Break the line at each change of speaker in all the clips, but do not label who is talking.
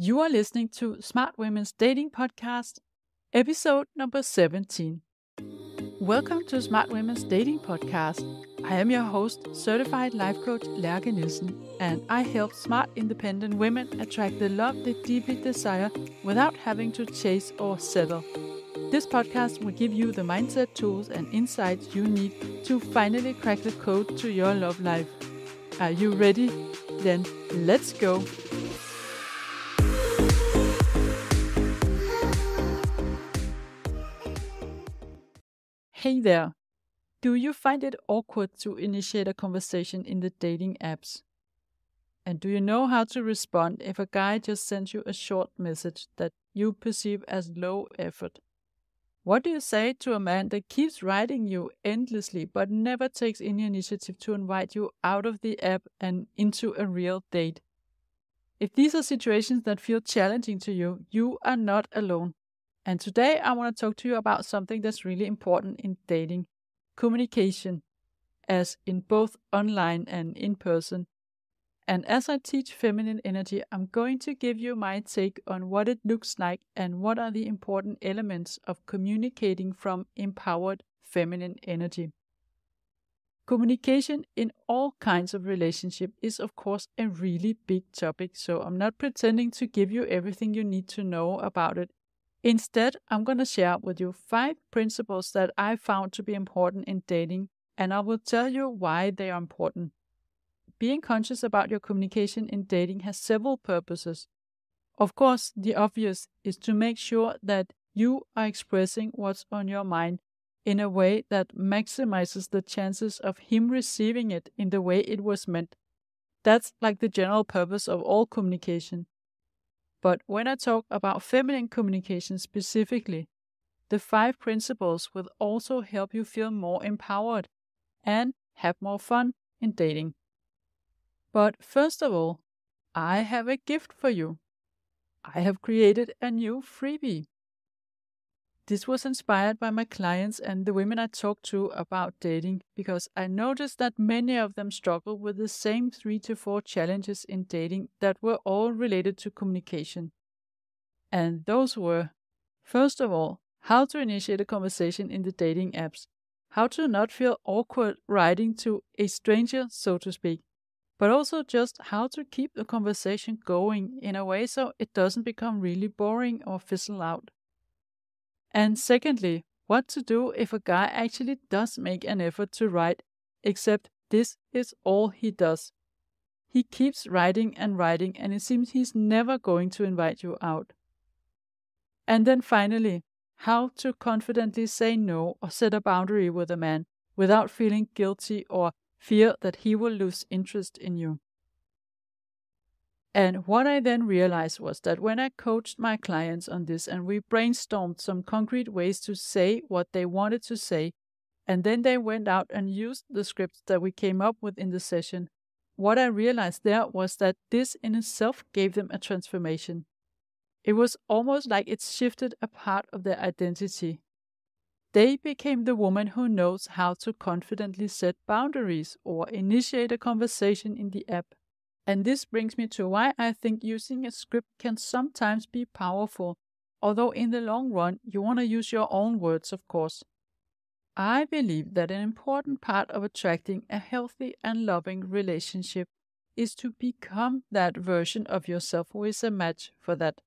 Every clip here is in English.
You are listening to Smart Women's Dating Podcast, episode number 17. Welcome to Smart Women's Dating Podcast. I am your host, certified life coach Lærke Nielsen, and I help smart, independent women attract the love they deeply desire without having to chase or settle. This podcast will give you the mindset tools and insights you need to finally crack the code to your love life. Are you ready? Then let's go! Hey there! Do you find it awkward to initiate a conversation in the dating apps? And do you know how to respond if a guy just sends you a short message that you perceive as low effort? What do you say to a man that keeps writing you endlessly but never takes any initiative to invite you out of the app and into a real date? If these are situations that feel challenging to you, you are not alone. And today I want to talk to you about something that's really important in dating: communication, as in both online and in person. And as I teach feminine energy, I'm going to give you my take on what it looks like and what are the important elements of communicating from empowered feminine energy. Communication in all kinds of relationship is of course a really big topic, so I'm not pretending to give you everything you need to know about it. Instead, I'm going to share with you 5 principles that I found to be important in dating, and I will tell you why they are important. Being conscious about your communication in dating has several purposes. Of course, the obvious is to make sure that you are expressing what's on your mind in a way that maximizes the chances of him receiving it in the way it was meant. That's like the general purpose of all communication. But when I talk about feminine communication specifically, the 5 principles will also help you feel more empowered and have more fun in dating. But first of all, I have a gift for you. I have created a new freebie. This was inspired by my clients and the women I talk to about dating, because I noticed that many of them struggle with the same 3 to 4 challenges in dating that were all related to communication. And those were, first of all, how to initiate a conversation in the dating apps, how to not feel awkward writing to a stranger, so to speak, but also just how to keep the conversation going in a way so it doesn't become really boring or fizzle out. And secondly, what to do if a guy actually does make an effort to write, except this is all he does. He keeps writing, and it seems he's never going to invite you out. And then finally, how to confidently say no or set a boundary with a man without feeling guilty or fear that he will lose interest in you. And what I then realized was that when I coached my clients on this and we brainstormed some concrete ways to say what they wanted to say, and then they went out and used the scripts that we came up with in the session, what I realized there was that this in itself gave them a transformation. It was almost like it shifted a part of their identity. They became the woman who knows how to confidently set boundaries or initiate a conversation in the app. And this brings me to why I think using a script can sometimes be powerful, although in the long run you want to use your own words, of course. I believe that an important part of attracting a healthy and loving relationship is to become that version of yourself who is a match for that.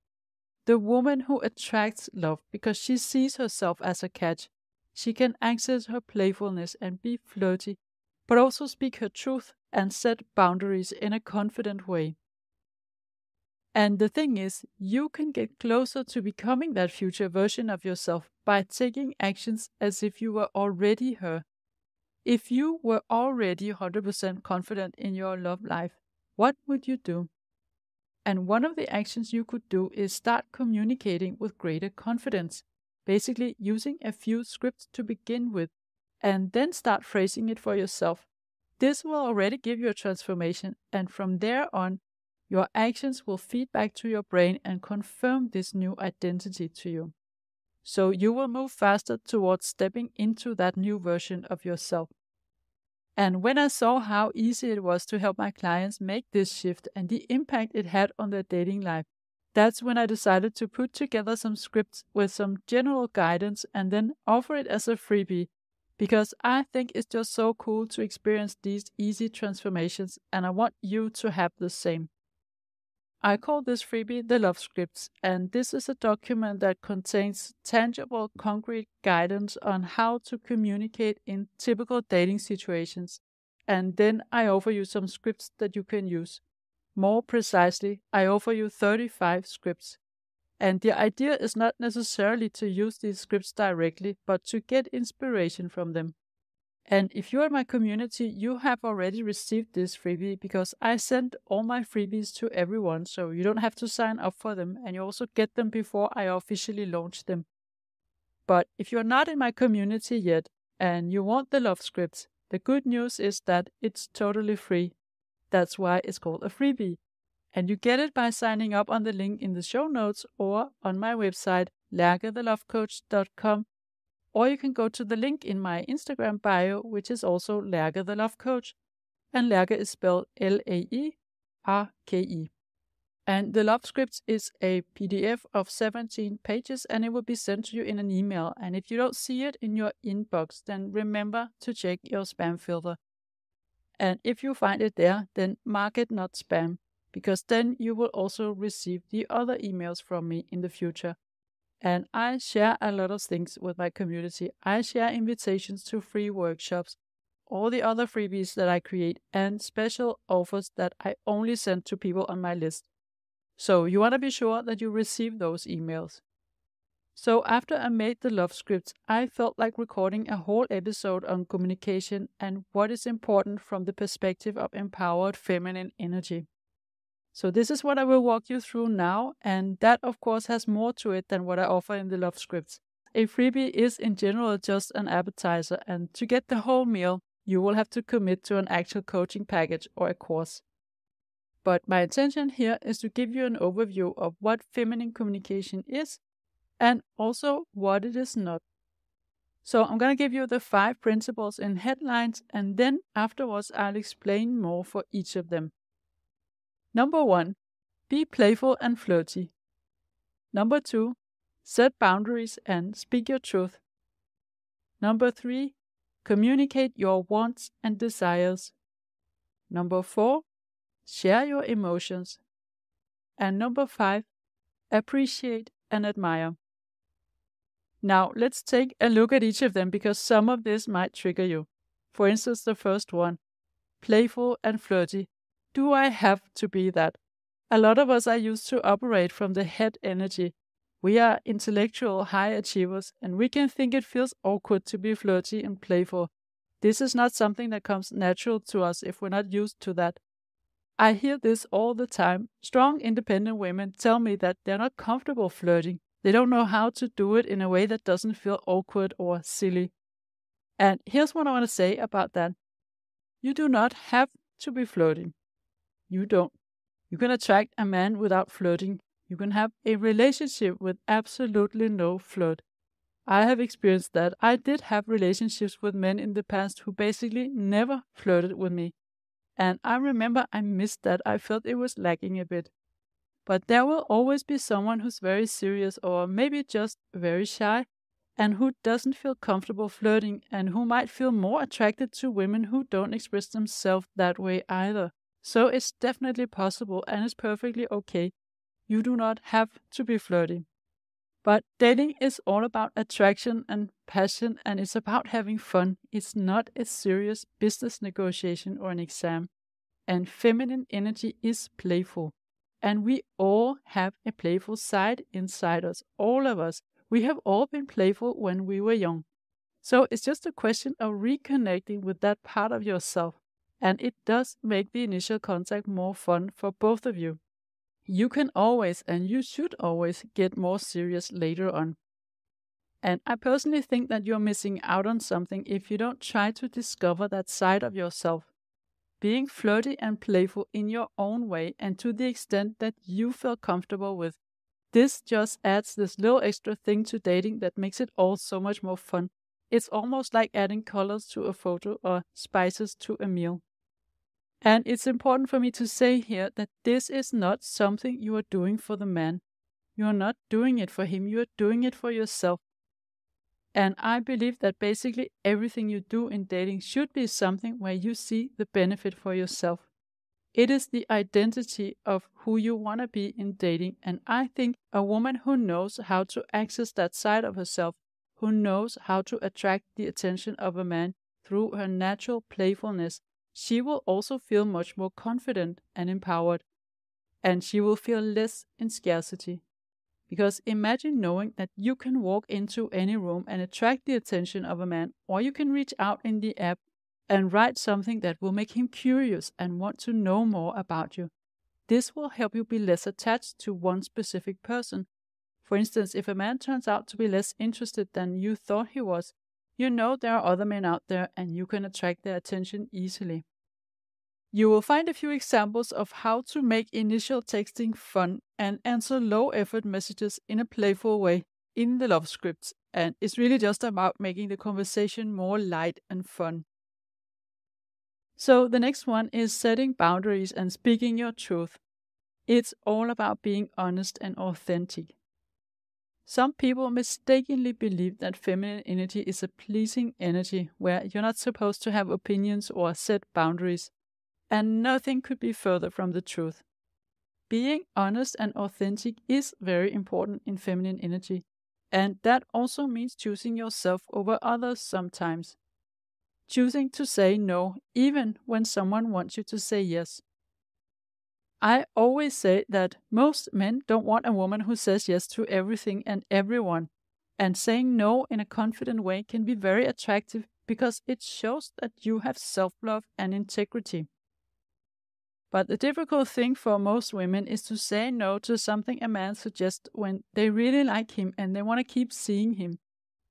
The woman who attracts love because she sees herself as a catch. She can access her playfulness and be flirty, but also speak her truth and set boundaries in a confident way. And the thing is, you can get closer to becoming that future version of yourself by taking actions as if you were already her. If you were already 100% confident in your love life, what would you do? And one of the actions you could do is start communicating with greater confidence, basically using a few scripts to begin with, and then start phrasing it for yourself. This will already give you a transformation, and from there on, your actions will feed back to your brain and confirm this new identity to you. So you will move faster towards stepping into that new version of yourself. And when I saw how easy it was to help my clients make this shift and the impact it had on their dating life, That's when I decided to put together some scripts with some general guidance and then offer it as a freebie, because I think it's just so cool to experience these easy transformations, and I want you to have the same. I call this freebie the Love Scripts, and this is a document that contains tangible, concrete guidance on how to communicate in typical dating situations. And then I offer you some scripts that you can use. More precisely, I offer you 35 scripts. And the idea is not necessarily to use these scripts directly, but to get inspiration from them. And if you're in my community, you have already received this freebie because I send all my freebies to everyone, so you don't have to sign up for them, and you also get them before I officially launch them. But if you're not in my community yet and you want the love scripts, the good news is that it's totally free. That's why it's called a freebie. And you get it by signing up on the link in the show notes or on my website, lærkethelovecoach.com. Or you can go to the link in my Instagram bio, which is also Lærke the Love Coach. And Lærke is spelled Laerke. And the Love Scripts is a PDF of 17 pages, and it will be sent to you in an email. And if you don't see it in your inbox, then remember to check your spam filter. And if you find it there, then mark it not spam, because then you will also receive the other emails from me in the future. And I share a lot of things with my community. I share invitations to free workshops, all the other freebies that I create, and special offers that I only send to people on my list. So you want to be sure that you receive those emails. So after I made the love scripts, I felt like recording a whole episode on communication and what is important from the perspective of empowered feminine energy. So this is what I will walk you through now, and that of course has more to it than what I offer in the love scripts. A freebie is in general just an appetizer, and to get the whole meal, you will have to commit to an actual coaching package or a course. But my intention here is to give you an overview of what feminine communication is, and also what it is not. So I'm going to give you the 5 principles in headlines, and then afterwards I'll explain more for each of them. Number 1, be playful and flirty. Number 2, set boundaries and speak your truth. Number 3, communicate your wants and desires. Number 4, share your emotions. And number 5, appreciate and admire. Now let's take a look at each of them because some of this might trigger you. For instance, the first one, playful and flirty. Do I have to be that? A lot of us are used to operate from the head energy. We are intellectual high achievers, and we can think it feels awkward to be flirty and playful. This is not something that comes natural to us if we're not used to that. I hear this all the time. Strong, independent women tell me that they're not comfortable flirting. They don't know how to do it in a way that doesn't feel awkward or silly. And here's what I want to say about that. You do not have to be flirting. You don't. You can attract a man without flirting. You can have a relationship with absolutely no flirt. I have experienced that. I did have relationships with men in the past who basically never flirted with me. And I remember I missed that. I felt it was lacking a bit. But there will always be someone who's very serious or maybe just very shy and who doesn't feel comfortable flirting and who might feel more attracted to women who don't express themselves that way either. So it's definitely possible and it's perfectly okay. You do not have to be flirty. But dating is all about attraction and passion, and it's about having fun. It's not a serious business negotiation or an exam. And feminine energy is playful. And we all have a playful side inside us. All of us. We have all been playful when we were young. So it's just a question of reconnecting with that part of yourself. And it does make the initial contact more fun for both of you. You can always, and you should always, get more serious later on. And I personally think that you're missing out on something if you don't try to discover that side of yourself. Being flirty and playful in your own way and to the extent that you feel comfortable with. This just adds this little extra thing to dating that makes it all so much more fun. It's almost like adding colors to a photo or spices to a meal. And it's important for me to say here that this is not something you are doing for the man. You are not doing it for him, you are doing it for yourself. And I believe that basically everything you do in dating should be something where you see the benefit for yourself. It is the identity of who you want to be in dating, and I think a woman who knows how to access that side of herself, who knows how to attract the attention of a man through her natural playfulness, she will also feel much more confident and empowered, and she will feel less in scarcity. Because imagine knowing that you can walk into any room and attract the attention of a man, or you can reach out in the app and write something that will make him curious and want to know more about you. This will help you be less attached to one specific person. For instance, if a man turns out to be less interested than you thought he was, you know there are other men out there and you can attract their attention easily. You will find a few examples of how to make initial texting fun and answer low-effort messages in a playful way in the love scripts, and it's really just about making the conversation more light and fun. So the next one is setting boundaries and speaking your truth. It's all about being honest and authentic. Some people mistakenly believe that feminine energy is a pleasing energy where you're not supposed to have opinions or set boundaries, and nothing could be further from the truth. Being honest and authentic is very important in feminine energy, and that also means choosing yourself over others sometimes. Choosing to say no, even when someone wants you to say yes. I always say that most men don't want a woman who says yes to everything and everyone, and saying no in a confident way can be very attractive because it shows that you have self-love and integrity. But the difficult thing for most women is to say no to something a man suggests when they really like him and they want to keep seeing him.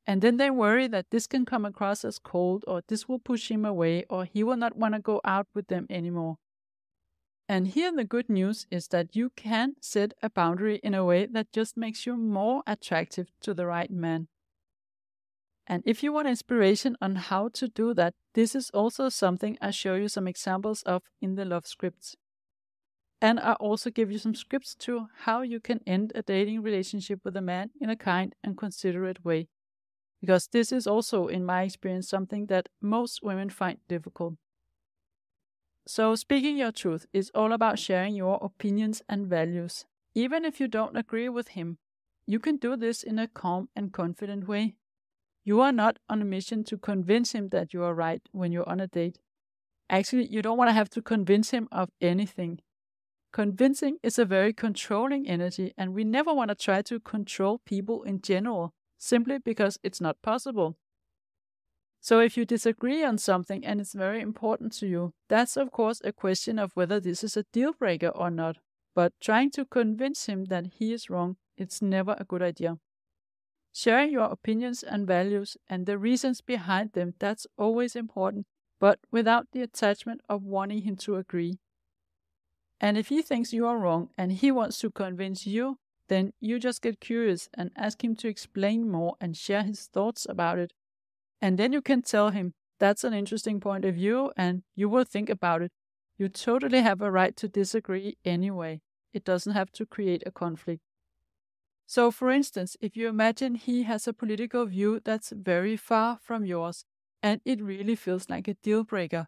And then they worry that this can come across as cold, or this will push him away, or he will not want to go out with them anymore. And here the good news is that you can set a boundary in a way that just makes you more attractive to the right man. And if you want inspiration on how to do that, this is also something I show you some examples of in the love scripts. And I also give you some scripts to how you can end a dating relationship with a man in a kind and considerate way. Because this is also, in my experience, something that most women find difficult. So speaking your truth is all about sharing your opinions and values. Even if you don't agree with him, you can do this in a calm and confident way. You are not on a mission to convince him that you are right when you're on a date. Actually, you don't want to have to convince him of anything. Convincing is a very controlling energy, and we never want to try to control people in general, simply because it's not possible. So if you disagree on something and it's very important to you, that's of course a question of whether this is a deal breaker or not. But trying to convince him that he is wrong, it's never a good idea. Sharing your opinions and values and the reasons behind them, that's always important, but without the attachment of wanting him to agree. And if he thinks you are wrong and he wants to convince you, then you just get curious and ask him to explain more and share his thoughts about it. And then you can tell him, that's an interesting point of view and you will think about it. You totally have a right to disagree anyway. It doesn't have to create a conflict. So for instance, if you imagine he has a political view that's very far from yours and it really feels like a deal breaker,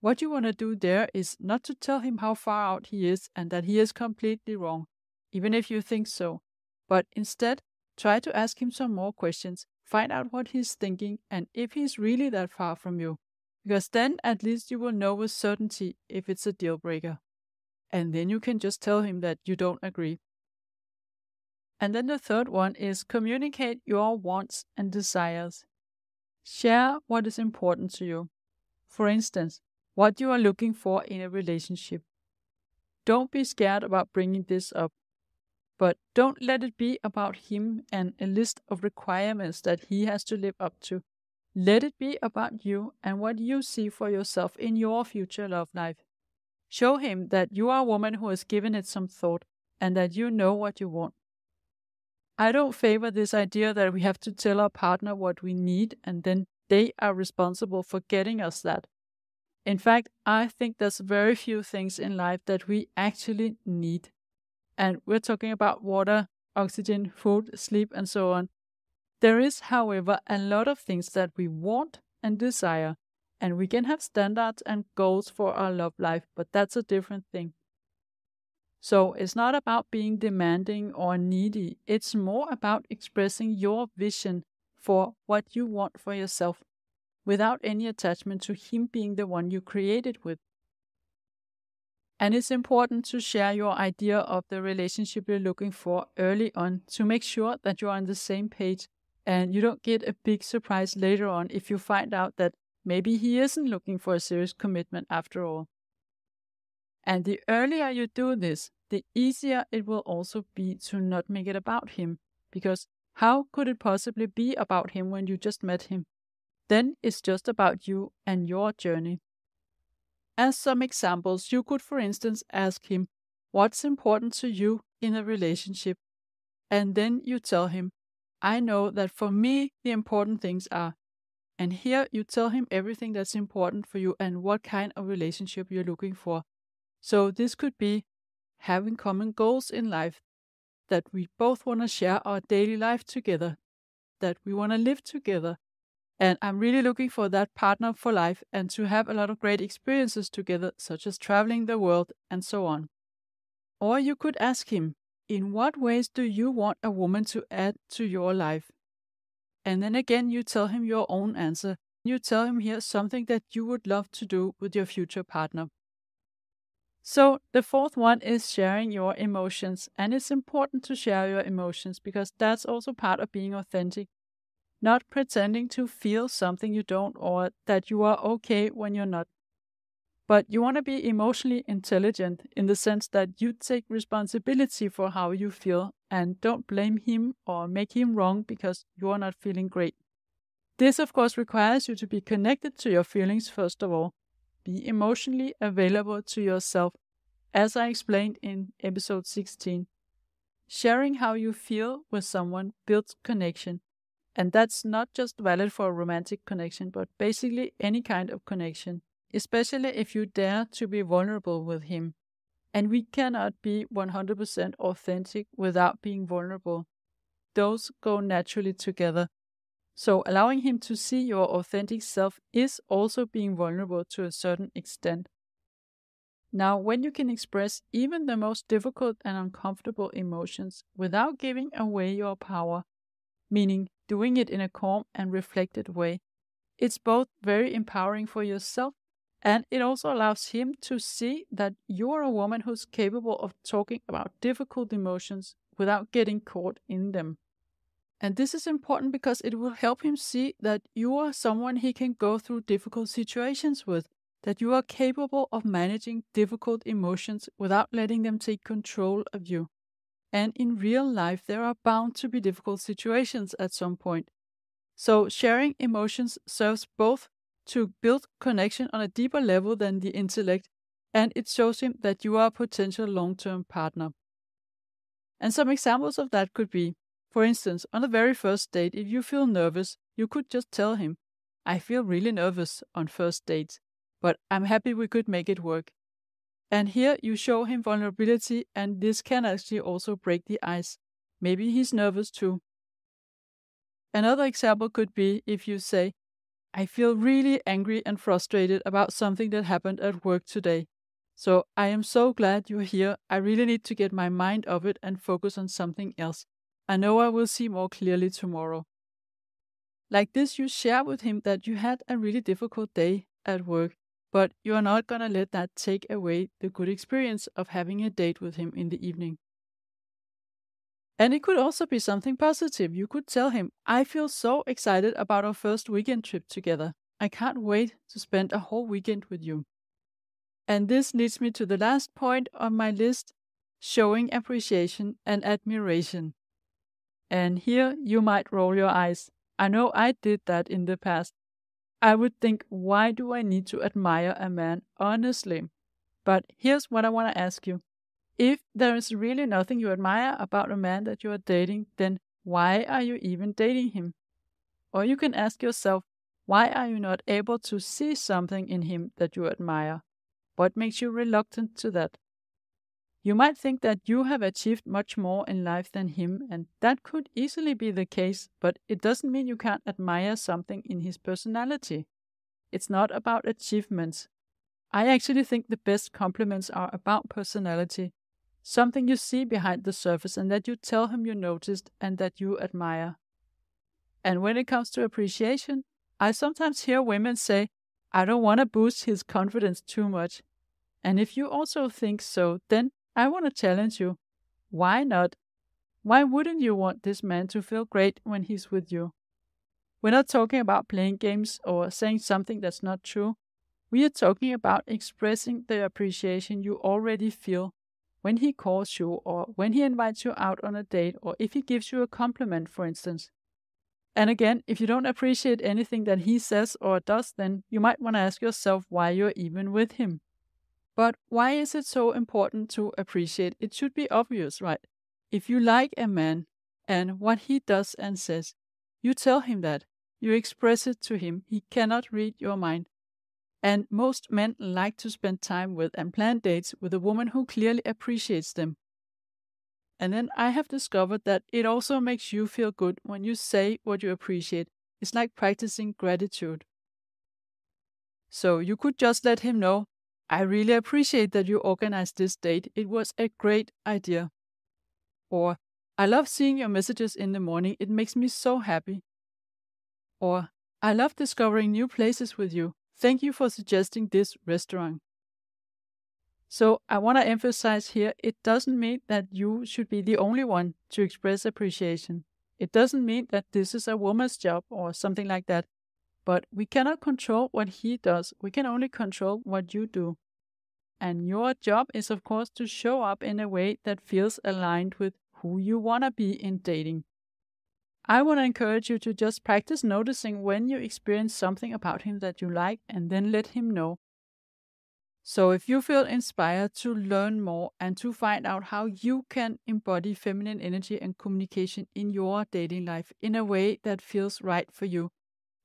what you want to do there is not to tell him how far out he is and that he is completely wrong, even if you think so, but instead try to ask him some more questions, find out what he's thinking and if he's really that far from you, because then at least you will know with certainty if it's a deal breaker. And then you can just tell him that you don't agree. And then the third one is communicate your wants and desires. Share what is important to you. For instance, what you are looking for in a relationship. Don't be scared about bringing this up, but don't let it be about him and a list of requirements that he has to live up to. Let it be about you and what you see for yourself in your future love life. Show him that you are a woman who has given it some thought and that you know what you want. I don't favor this idea that we have to tell our partner what we need and then they are responsible for getting us that. In fact, I think there's very few things in life that we actually need. And we're talking about water, oxygen, food, sleep, and so on. There is, however, a lot of things that we want and desire, and we can have standards and goals for our love life, but that's a different thing. So it's not about being demanding or needy, it's more about expressing your vision for what you want for yourself, without any attachment to him being the one you created with. And it's important to share your idea of the relationship you're looking for early on to make sure that you're on the same page and you don't get a big surprise later on if you find out that maybe he isn't looking for a serious commitment after all. And the earlier you do this, the easier it will also be to not make it about him. Because how could it possibly be about him when you just met him? Then it's just about you and your journey. As some examples, you could, for instance, ask him, what's important to you in a relationship? And then you tell him, I know that for me, the important things are. And here you tell him everything that's important for you and what kind of relationship you're looking for. So this could be having common goals in life, that we both want to share our daily life together, that we want to live together. And I'm really looking for that partner for life and to have a lot of great experiences together, such as traveling the world and so on. Or you could ask him, in what ways do you want a woman to add to your life? And then again, you tell him your own answer. You tell him here something that you would love to do with your future partner. So the fourth one is sharing your emotions. And it's important to share your emotions because that's also part of being authentic. Not pretending to feel something you don't or that you are okay when you're not. But you want to be emotionally intelligent in the sense that you take responsibility for how you feel and don't blame him or make him wrong because you are not feeling great. This, of course, requires you to be connected to your feelings first of all. Be emotionally available to yourself, as I explained in episode 16. Sharing how you feel with someone builds connection. And that's not just valid for a romantic connection, but basically any kind of connection, especially if you dare to be vulnerable with him. And we cannot be 100% authentic without being vulnerable. Those go naturally together. So allowing him to see your authentic self is also being vulnerable to a certain extent. Now, when you can express even the most difficult and uncomfortable emotions without giving away your power, meaning doing it in a calm and reflected way, it's both very empowering for yourself and it also allows him to see that you're a woman who's capable of talking about difficult emotions without getting caught in them. And this is important because it will help him see that you are someone he can go through difficult situations with, that you are capable of managing difficult emotions without letting them take control of you. And in real life, there are bound to be difficult situations at some point. So sharing emotions serves both to build connection on a deeper level than the intellect, and it shows him that you are a potential long-term partner. And some examples of that could be, for instance, on the very first date, if you feel nervous, you could just tell him, I feel really nervous on first dates, but I'm happy we could make it work. And here you show him vulnerability, and this can actually also break the ice. Maybe he's nervous too. Another example could be if you say, I feel really angry and frustrated about something that happened at work today. So I am so glad you're here. I really need to get my mind off it and focus on something else. I know I will see more clearly tomorrow. Like this, you share with him that you had a really difficult day at work, but you are not going to let that take away the good experience of having a date with him in the evening. And it could also be something positive. You could tell him, I feel so excited about our first weekend trip together. I can't wait to spend a whole weekend with you. And this leads me to the last point on my list, showing appreciation and admiration. And here you might roll your eyes. I know I did that in the past. I would think, why do I need to admire a man, honestly? But here's what I want to ask you. If there is really nothing you admire about a man that you are dating, then why are you even dating him? Or you can ask yourself, Why are you not able to see something in him that you admire? What makes you reluctant to that? You might think that you have achieved much more in life than him, and that could easily be the case, but it doesn't mean you can't admire something in his personality. It's not about achievements. I actually think the best compliments are about personality, something you see behind the surface and that you tell him you noticed and that you admire. And when it comes to appreciation, I sometimes hear women say, I don't want to boost his confidence too much. And if you also think so, then I want to challenge you. Why not? Why wouldn't you want this man to feel great when he's with you? We're not talking about playing games or saying something that's not true. We are talking about expressing the appreciation you already feel when he calls you or when he invites you out on a date or if he gives you a compliment, for instance. And again, if you don't appreciate anything that he says or does, then you might want to ask yourself why you're even with him. But why is it so important to appreciate? It should be obvious, right? If you like a man and what he does and says, you tell him that. You express it to him. He cannot read your mind. And most men like to spend time with and plan dates with a woman who clearly appreciates them. And then I have discovered that it also makes you feel good when you say what you appreciate. It's like practicing gratitude. So you could just let him know, I really appreciate that you organized this date. It was a great idea. Or, I love seeing your messages in the morning. It makes me so happy. Or, I love discovering new places with you. Thank you for suggesting this restaurant. So I want to emphasize here, it doesn't mean that you should be the only one to express appreciation. It doesn't mean that this is a woman's job or something like that. But we cannot control what he does. We can only control what you do. And your job is, of course, to show up in a way that feels aligned with who you want to be in dating. I want to encourage you to just practice noticing when you experience something about him that you like and then let him know. So if you feel inspired to learn more and to find out how you can embody feminine energy and communication in your dating life in a way that feels right for you,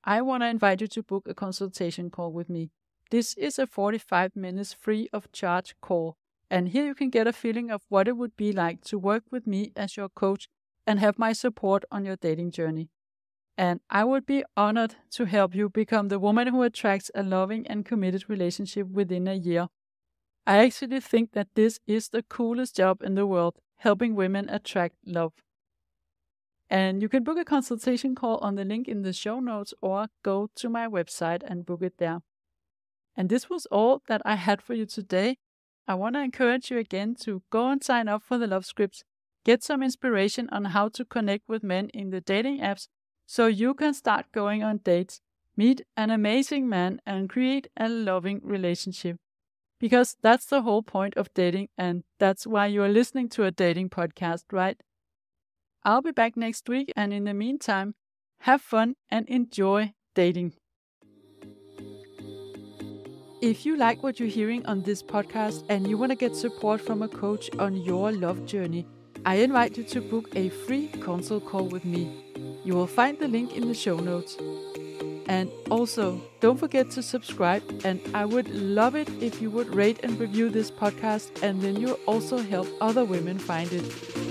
I want to invite you to book a consultation call with me. This is a 45 minutes free of charge call, and here you can get a feeling of what it would be like to work with me as your coach and have my support on your dating journey. And I would be honored to help you become the woman who attracts a loving and committed relationship within a year. I actually think that this is the coolest job in the world, helping women attract love. And you can book a consultation call on the link in the show notes or go to my website and book it there. And this was all that I had for you today. I want to encourage you again to go and sign up for the Love Scripts. Get some inspiration on how to connect with men in the dating apps so you can start going on dates, meet an amazing man, and create a loving relationship. Because that's the whole point of dating, and that's why you are listening to a dating podcast, right? I'll be back next week, and in the meantime, have fun and enjoy dating. If you like what you're hearing on this podcast and you want to get support from a coach on your love journey, I invite you to book a free consult call with me. You will find the link in the show notes. And also, don't forget to subscribe, and I would love it if you would rate and review this podcast, and then you'll also help other women find it.